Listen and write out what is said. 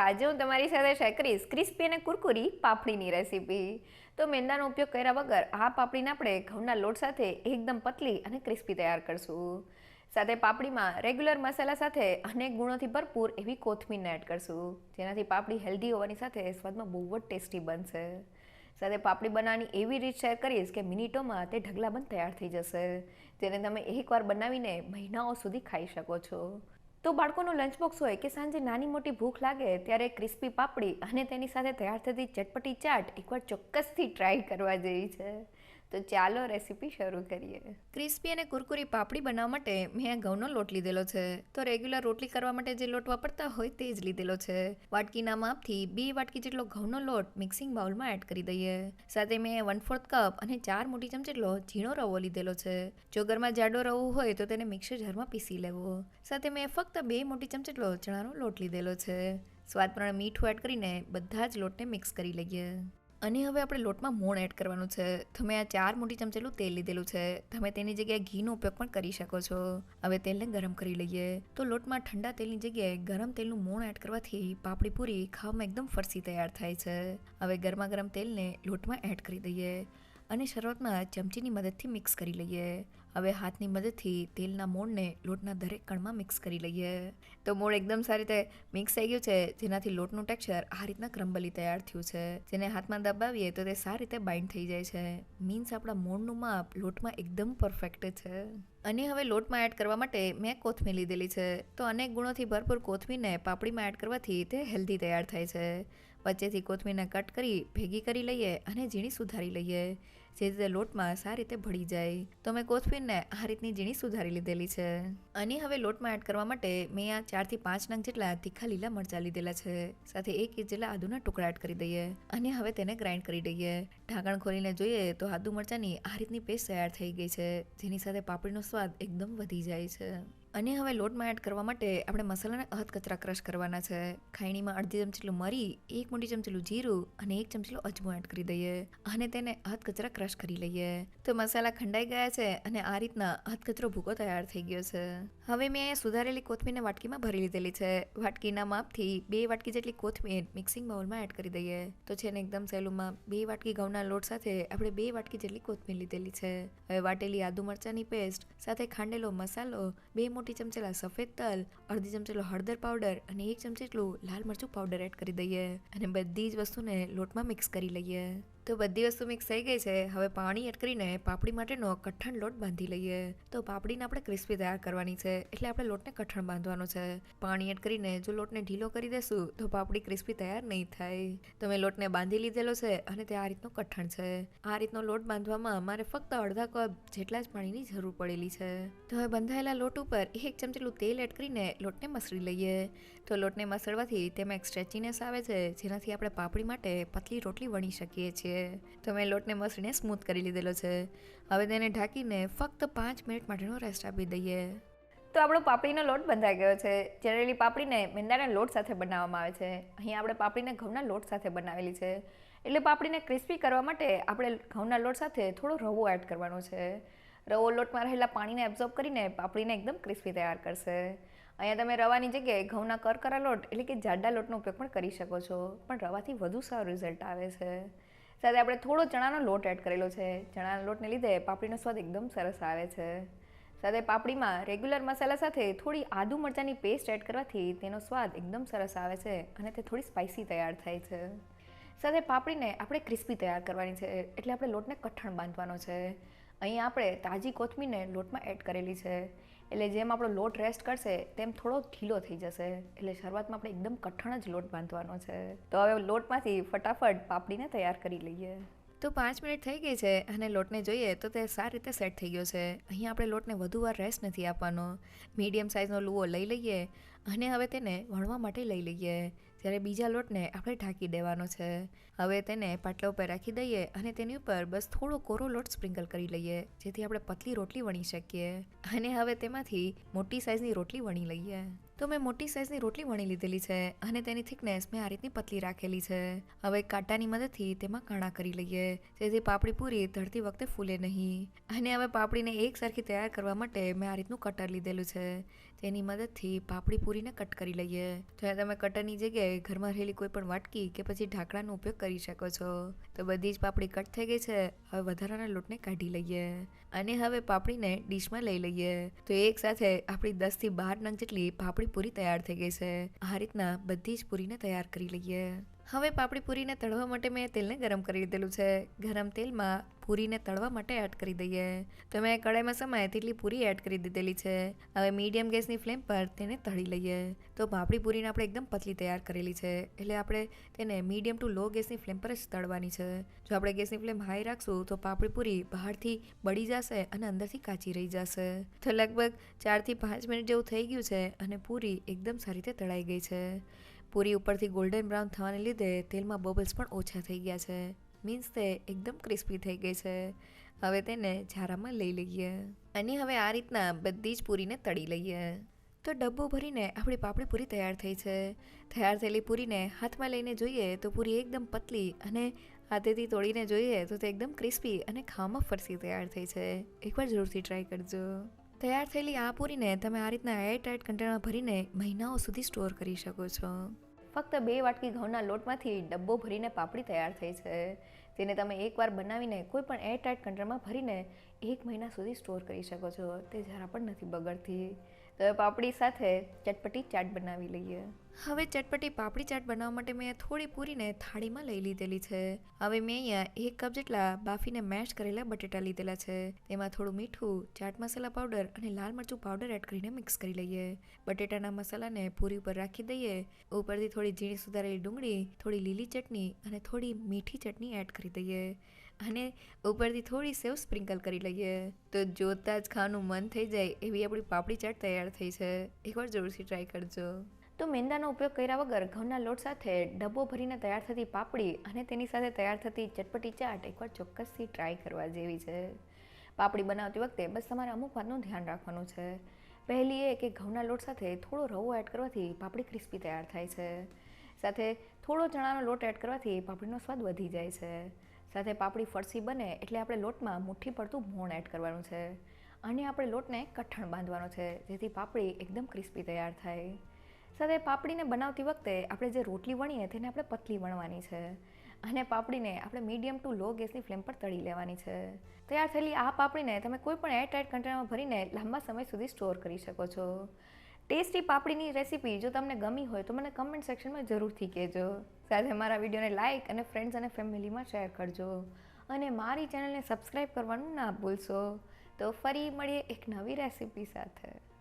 આજે હું તમારી સાથે શેર કરીશ ક્રિસ્પી અને કુરકુરી પાપડીની રેસીપી. તો મેંદાનો ઉપયોગ કર્યા વગર આ પાપડીને આપણે ઘઉંના લોટ સાથે એકદમ પતલી અને ક્રિસ્પી તૈયાર કરશું. સાથે પાપડીમાં રેગ્યુલર મસાલા સાથે અનેક ગુણોથી ભરપૂર એવી કોથમીરને એડ કરશું, જેનાથી પાપડી હેલ્ધી હોવાની સાથે સ્વાદમાં બહુ જ ટેસ્ટી બનશે. સાથે પાપડી બનાવવાની એવી રીત શેર કરીશ કે મિનિટોમાં તે ઢગલાબંધ તૈયાર થઈ જશે, જેને તમે એકવાર બનાવીને મહિનાઓ સુધી ખાઈ શકો છો. તો બાળકોનું લંચ બોક્સ હોય કે સાંજે નાની મોટી ભૂખ લાગે ત્યારે ક્રિસ્પી પાપડી અને તેની સાથે તૈયાર થતી ચટપટી ચાટ એકવાર ચોક્કસથી ટ્રાય કરવા જેવી છે. તો ચાલો રેસીપી શરૂ કરીએ. ક્રિસ્પી અને કુરકુરી પાપડી બનાવવા માટે મેં આ ઘઉંનો લોટ લીધેલો છે. તો રેગ્યુલર રોટલી કરવા માટે જે લોટ વાપરતા હોય તે જ લીધેલો છે. વાટકીના માપથી 2 વાટકી જેટલો ઘઉંનો લોટ મિક્સિંગ બાઉલમાં એડ કરી દઈએ. સાથે મેં 1/4 કપ અને 4 મોટી ચમચી જેટલો ઝીણો રવો લીધેલો છે. જો ઘરમાં જાડો રવો હોય તો તેને મિક્સર જારમાં પીસી લેવો. સાથે મેં ફક્ત 2 મોટી ચમચી જેટલો ચણાનો લોટ લીધેલો છે. સ્વાદ પ્રમાણે મીઠું એડ કરીને બધા જ લોટને મિક્સ કરી લઈએ. અને હવે આપણે લોટમાં મોણ એડ કરવાનું છે. તો મેં આ 4 મોટી ચમચી જેટલું તેલ લીધેલું છે. તમે તેની જગ્યાએ ઘીનો ઉપયોગ પણ કરી શકો છો. હવે તેલને ગરમ કરી લઈએ. તો લોટમાં ઠંડા તેલની જગ્યાએ ગરમ તેલનું મોણ એડ કરવાથી પાપડી પૂરી ખાવામાં એકદમ ફરસી તૈયાર થાય છે. હવે ગરમા ગરમ તેલને લોટમાં એડ કરી દઈએ અને શરૂઆતમાં ચમચીની મદદથી મિક્સ કરી લઈએ. હવે હાથની મદદથી તેલના મોણને લોટના દરેક કણમાં મિક્સ કરી લઈએ. તો મોણ એકદમ સારી રીતે મિક્સ થઈ ગયું છે, જેનાથી લોટનું ટેક્સચર આ રીતના ક્રમ્બલી તૈયાર થયું છે. જેને હાથમાં દબાવીએ તો તે સારી રીતે બાઇન્ડ થઈ જાય છે. મીન્સ આપણા મોણનું માપ લોટમાં એકદમ પરફેક્ટ છે. અને હવે લોટમાં એડ કરવા માટે મેં કોથમીર લીધેલી છે. તો અનેક ગુણોથી ભરપૂર કોથમીરને પાપડીમાં એડ કરવાથી તે હેલ્ધી તૈયાર થાય છે. વચ્ચેથી કોથમીરને કટ કરી ભેગી કરી લઈએ અને ઝીણી સુધારી લઈએ, જે રીતે લોટમાં સારી રીતે ભળી જાય. તો મેં કોથમીરને આ રીતની ઝીણી સુધારી લીધેલી છે. અને હવે લોટમાં એડ કરવા માટે મેં આ 4 થી 5 નંગ જેટલા તીખા લીલા મરચાં લીધેલા છે. સાથે 1 ઇંચ જેટલા આદુના ટુકડા એડ કરી દઈએ અને હવે તેને ગ્રાઇન્ડ કરી દઈએ. ઢાંકણ ખોલીને જોઈએ તો આદુ મરચાંની આ રીતની પેસ્ટ તૈયાર થઈ ગઈ છે, જેની સાથે પાપડીનો સ્વાદ એકદમ વધી જાય છે. અને હવે લોટમાં એડ કરવા માટે આપણે મસાલાને અધકચરા ક્રશ કરવાના છે. ખાયણીમાં અડધી ચમચી જેટલું મરી, 1 મોટી ચમચી જેટલું જીરું અને 1 ચમચી જેટલો અજમો એડ કરી દઈએ અને તેને અધકચરા ક્રશ કરી લઈએ. તો મસાલા ખંડાઈ ગયા છે અને આ રીતના અધકચરો ભૂકો તૈયાર થઈ ગયો છે. હવે મેં અહીંયા સુધારેલી કોથમીરને વાટકીમાં ભરી લીધેલી છે. વાટકીના માપથી 2 વાટકી જેટલી કોથમીર મિક્સિંગ બાઉલમાં એડ કરી દઈએ. તો છે ને એકદમ સહેલુંમાં 2 વાટકી ઘઉંના લોટ સાથે આપણે 2 વાટકી જેટલી કોથમીર લીધેલી છે. હવે વાટેલી આદુ મરચાંની પેસ્ટ સાથે ખાંડેલો મસાલો, 2 મોટી ચમચી જેટલા સફેદ તલ, અડધી ચમચી જેટલો હળદર પાવડર અને 1 ચમચી જેટલું લાલ મરચું પાવડર એડ કરી દઈએ અને બધી જ વસ્તુને લોટમાં મિક્સ કરી લઈએ. તો બધી વસ્તુ મિક્સ થઈ ગઈ છે. હવે પાણી એડ કરીને પાપડી માટેનો કઠણ લોટ બાંધી લઈએ. તો પાપડીને આપણે ક્રિસ્પી તૈયાર કરવાની છે, એટલે આપણે લોટને કઠણ બાંધવાનો છે. પાણી એડ કરીને જો લોટને ઢીલો કરી દેશું તો પાપડી ક્રિસ્પી તૈયાર નહીં થાય. તો મેં લોટને બાંધી લીધેલો છે અને તે આ રીતનો કઠણ છે. આ રીતનો લોટ બાંધવામાં મારે ફક્ત અડધા કપ જેટલા જ પાણીની જરૂર પડેલી છે. તો હવે બંધાયેલા લોટ ઉપર 1 ચમચી જેટલું તેલ એડ કરીને લોટને મસળી લઈએ. તો લોટને મસળવાથી તેમાં એક સ્ટ્રેચીનેસ આવે છે, જેનાથી આપણે પાપડી માટે પતલી રોટલી વણી શકીએ છીએ. તો મેં લોટને મસળીને સ્મૂથ કરી લીધેલો છે. હવે તેને ઢાંકીને ફક્ત 5 મિનિટ માટેનો રેસ્ટ આપી દઈએ. તો આપણો પાપડીનો લોટ બંધાઈ ગયો છે. જનરલી પાપડીને મેંદાના લોટ સાથે બનાવવામાં આવે છે. અહીં આપણે પાપડીને ઘઉંના લોટ સાથે બનાવેલી છે. એટલે પાપડીને ક્રિસ્પી કરવા માટે આપણે ઘઉંના લોટ સાથે થોડો રવો એડ કરવાનો છે. રવો લોટમાં રહેલા પાણીને એબ્ઝોર્બ કરીને પાપડીને એકદમ ક્રિસ્પી તૈયાર કરશે. અહીંયા તમે રવાની જગ્યાએ ઘઉંના કરકરા લોટ એટલે કે જાડા લોટનો ઉપયોગ પણ કરી શકો છો, પણ રવાથી વધુ સારું રિઝલ્ટ આવે છે. સાથે આપણે થોડો ચણાનો લોટ એડ કરેલો છે. ચણાના લોટને લીધે પાપડીનો સ્વાદ એકદમ સરસ આવે છે. સાથે પાપડીમાં રેગ્યુલર મસાલા સાથે થોડી આદુ મરચાંની પેસ્ટ એડ કરવાથી તેનો સ્વાદ એકદમ સરસ આવે છે અને તે થોડી સ્પાઇસી તૈયાર થાય છે. સાથે પાપડીને આપણે ક્રિસ્પી તૈયાર કરવાની છે, એટલે આપણે લોટને કઠણ બાંધવાનો છે. અહીં આપણે તાજી કોથમીરને લોટમાં એડ કરેલી છે, એટલે જેમ આપણો લોટ રેસ્ટ કરશે તેમ થોડો ઢીલો થઈ જશે. એટલે શરૂઆતમાં આપણે એકદમ કઠણ જ લોટ બાંધવાનો છે. તો હવે લોટમાંથી ફટાફટ પાપડીને તૈયાર કરી લઈએ. તો 5 મિનિટ થઈ ગઈ છે અને લોટને જોઈએ તો તે સારી રીતે સેટ થઈ ગયો છે. અહીં આપણે લોટને વધુ વાર રેસ્ટ નથી આપવાનો. મીડિયમ સાઇઝનો લુઓ લઈ લઈએ અને હવે તેને વણવા માટે લઈ લઈએ. જ્યારે બીજા લોટને આપણે ઢાંકી દેવાનો છે. હવે તેને પાટલા ઉપર રાખી દઈએ અને તેની ઉપર બસ થોડો કોરો લોટ સ્પ્રિંકલ કરી લઈએ, જેથી આપણે પતલી રોટલી વણી શકીએ. અને હવે તેમાંથી મોટી સાઇઝની રોટલી વણી લઈએ. તો મેં મોટી સાઇઝની રોટલી વણી લીધેલી છે અને તેની થિકનેસ મેં આ રીતની પતલી રાખેલી છે. હવે કાંટાની મદદથી તેમાં કાણા કરી લઈએ, જેથી પાપડી પૂરી તળતી વખતે ફૂલે નહીં. અને હવે પાપડીને એક સરખી તૈયાર કરવા માટે મેં આ રીતનું કટર લીધેલું છે. તેની મદદથી પાપડી પૂરીને કટ કરી લઈએ. તો તમે કટરની જગ્યાએ ઘરમાં રહેલી કોઈ પણ વાટકી કે પછી ઢાંકણાનો ઉપયોગ કરી શકો છો. તો બધી જ પાપડી કટ થઈ ગઈ છે. હવે વધારાના લોટને કાઢી લઈએ અને હવે પાપડીને ડીશમાં લઈ લઈએ. તો એક સાથે આપણી 10 થી 12 નંગ જેટલી પાપડી પૂરી તૈયાર થઈ ગઈ છે. આ રીતના બધી જ પૂરીને તૈયાર કરી લઈએ. હવે પાપડી પૂરીને તળવા માટે મેં તેલને ગરમ કરી લીધેલું છે. ગરમ તેલમાં પૂરીને તળવા માટે એડ કરી દઈએ. તો મેં કડાઈમાં સમાય તેટલી પૂરી એડ કરી દીધેલી છે. હવે મીડિયમ ગેસની ફ્લેમ પર તેને તળી લઈએ. તો પાપડી પૂરીને આપણે એકદમ પતલી તૈયાર કરેલી છે, એટલે આપણે તેને મીડિયમ ટુ લો ગેસની ફ્લેમ પર જ તળવાની છે. જો આપણે ગેસની ફ્લેમ હાઈ રાખશું તો પાપડી પૂરી બહારથી બળી જશે અને અંદરથી કાચી રહી જશે. તો લગભગ 4 થી 5 મિનિટ જેવું થઈ ગયું છે અને પૂરી એકદમ સારી રીતે તળાઈ ગઈ છે. પૂરી ઉપરથી ગોલ્ડન બ્રાઉન થવાને લીધે તેલમાં બબલ્સ પણ ઓછા થઈ ગયા છે. મીન્સ તે એકદમ ક્રિસ્પી થઈ ગઈ છે. હવે તેને ઝારામાં લઈ લઈએ અને હવે આ રીતના બધી જ પૂરીને તળી લઈએ. તો ડબ્બો ભરીને આપણી પાપડી પૂરી તૈયાર થઈ છે. તૈયાર થયેલી પૂરીને હાથમાં લઈને જોઈએ તો પૂરી એકદમ પતલી અને હાથેથી તોડીને જોઈએ તો તે એકદમ ક્રિસ્પી અને ખાવામાં ફરસી તૈયાર થઈ છે. એકવાર જરૂરથી ટ્રાય કરજો. તૈયાર થયેલી આ પૂરીને તમે આ રીતના એરટાઇટ કન્ટેનરમાં ભરીને મહિનાઓ સુધી સ્ટોર કરી શકો છો. ફક્ત 2 વાટકી ઘઉંના લોટમાંથી ડબ્બો ભરીને પાપડી તૈયાર થઈ છે. તેને તમે એકવાર બનાવીને કોઈ પણ એરટાઇટ કન્ટેનરમાં ભરીને 1 મહિના સુધી સ્ટોર કરી શકો છો. તે જરા પણ નથી બગડતી. તો પાપડી સાથે ચટપટી ચાટ બનાવી લઈએ. હવે ચટપટી પાપડી ચાટ બનાવવા માટે મેં થોડી પૂરીને થાળીમાં લઈ લીધેલી છે. હવે મેં અહીંયા 1 કપ જેટલા બાફીને મેશ કરેલા બટેટા લીધેલા છે. તેમાં થોડું મીઠું, ચાટ મસાલા પાવડર અને લાલ મરચું પાવડર એડ કરીને મિક્સ કરી લઈએ. બટેટાના મસાલાને પૂરી ઉપર રાખી દઈએ. ઉપરથી થોડી ઝીણી સુધારેલી ડુંગળી, થોડી લીલી ચટણી અને થોડી મીઠી ચટણી એડ કરી દઈએ અને ઉપરથી થોડી સેવ સ્પ્રિંકલ કરી લઈએ. તો જોતાં જ ખાવાનું મન થઈ જાય એવી આપણી પાપડી ચાટ તૈયાર થઈ છે. એકવાર જરૂરથી ટ્રાય કરજો. તો મેંદાનો ઉપયોગ કર્યા વગર ઘઉંના લોટ સાથે ડબ્બો ભરીને તૈયાર થતી પાપડી અને તેની સાથે તૈયાર થતી ચટપટી ચાટ એકવાર ચોક્કસથી ટ્રાય કરવા જેવી છે. પાપડી બનાવતી વખતે બસ તમારે અમુક વાતનું ધ્યાન રાખવાનું છે. પહેલી એ કે ઘઉંના લોટ સાથે થોડો રવો એડ કરવાથી પાપડી ક્રિસ્પી તૈયાર થાય છે. સાથે થોડો ચણાનો લોટ એડ કરવાથી પાપડીનો સ્વાદ વધી જાય છે. સાથે પાપડી ફરસી બને એટલે આપણે લોટમાં મુઠ્ઠી પડતું મોણ એડ કરવાનું છે અને આપણે લોટને કઠણ બાંધવાનો છે, જેથી પાપડી એકદમ ક્રિસ્પી તૈયાર થાય. સાથે પાપડીને બનાવતી વખતે આપણે જે રોટલી વણીએ તેને આપણે પતલી વણવાની છે અને પાપડીને આપણે મીડિયમ ટુ લો ગેસની ફ્લેમ પર તળી લેવાની છે. તૈયાર થયેલી આ પાપડીને તમે કોઈ પણ એરટાઇટ કન્ટેનરમાં ભરીને લાંબા સમય સુધી સ્ટોર કરી શકો છો. ટેસ્ટી પાપડીની રેસીપી જો તમને ગમી હોય તો મને કમેન્ટ સેક્શનમાં જરૂરથી કહેજો. સાથે મારા વિડીયોને લાઇક અને ફ્રેન્ડ્સ અને ફેમિલીમાં શેર કરજો અને મારી ચેનલને સબસ્ક્રાઈબ કરવાનું ના ભૂલશો. તો ફરી મળીએ એક નવી રેસીપી સાથે.